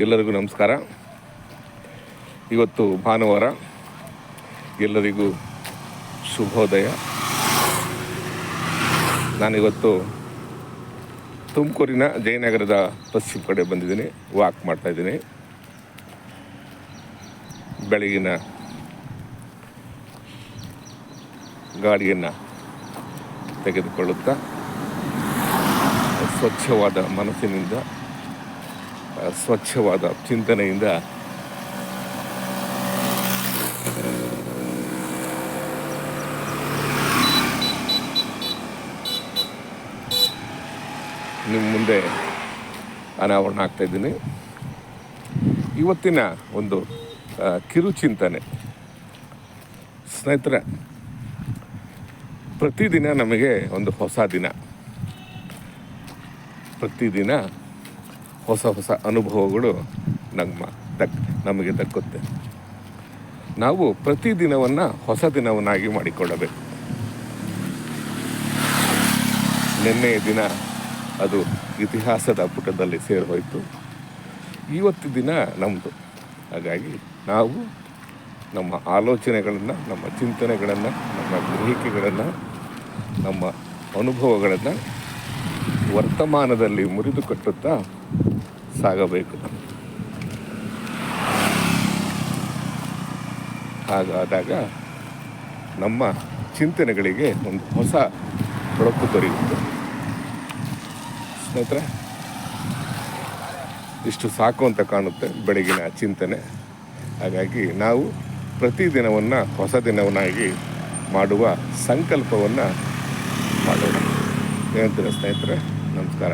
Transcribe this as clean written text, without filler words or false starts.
ಎಲ್ಲರಿಗೂ ನಮಸ್ಕಾರ. ಇವತ್ತು ಭಾನುವಾರ, ಎಲ್ಲರಿಗೂ ಶುಭೋದಯ. ನಾನಿವತ್ತು ತುಮಕೂರಿನ ಜಯನಗರದ ಪಶ್ಚಿಮ ಕಡೆ ಬಂದಿದ್ದೀನಿ, ವಾಕ್ ಮಾಡ್ತಾಯಿದ್ದೀನಿ. ಬೆಳಗಿನ ಗಾಡಿಯನ್ನು ತೆಗೆದುಕೊಳ್ಳುತ್ತಾ ಸ್ವಚ್ಛವಾದ ಮನಸ್ಸಿನಿಂದ, ಸ್ವಚ್ಛವಾದ ಚಿಂತನೆಯಿಂದ ನಿಮ್ಮ ಮುಂದೆ ಅನಾವರಣ ಆಗ್ತಾಯಿದ್ದೀನಿ. ಇವತ್ತಿನ ಒಂದು ಕಿರುಚಿಂತನೆ. ಸ್ನೇಹಿತರೆ, ಪ್ರತಿದಿನ ನಮಗೆ ಒಂದು ಹೊಸ ದಿನ, ಪ್ರತಿದಿನ ಹೊಸ ಹೊಸ ಅನುಭವಗಳು ನಮಗೆ ದಕ್ಕುತ್ತೆ. ನಾವು ಪ್ರತಿದಿನವನ್ನು ಹೊಸ ದಿನವನ್ನಾಗಿ ಮಾಡಿಕೊಳ್ಳಬೇಕು. ನಿನ್ನೆಯ ದಿನ ಅದು ಇತಿಹಾಸದ ಪುಟದಲ್ಲಿ ಸೇರಿಹೋಯಿತು. ಇವತ್ತು ದಿನ ನಮ್ಮದು. ಹಾಗಾಗಿ ನಾವು ನಮ್ಮ ಆಲೋಚನೆಗಳನ್ನು, ನಮ್ಮ ಚಿಂತನೆಗಳನ್ನು, ನಮ್ಮ ಗ್ರಹಿಕೆಗಳನ್ನು, ನಮ್ಮ ಅನುಭವಗಳನ್ನು ವರ್ತಮಾನದಲ್ಲಿ ಮುರಿದು ಕಟ್ಟುತ್ತಾ ಸಾಗಬೇಕು. ಹಾಗಾದಾಗ ನಮ್ಮ ಚಿಂತನೆಗಳಿಗೆ ಒಂದು ಹೊಸ ಬೆಳಕು ದೊರೆಯುತ್ತೆ. ಸ್ನೇಹಿತರೆ, ಇಷ್ಟು ಸಾಕು ಅಂತ ಕಾಣುತ್ತೆ ಬೆಳಗಿನ ಚಿಂತನೆ. ಹಾಗಾಗಿ ನಾವು ಪ್ರತಿದಿನವನ್ನು ಹೊಸ ದಿನವನ್ನಾಗಿ ಮಾಡುವ ಸಂಕಲ್ಪವನ್ನು ಮಾಡೋಣ. ಏನಂತೀರ ಸ್ನೇಹಿತರೆ? ನಮಸ್ಕಾರ.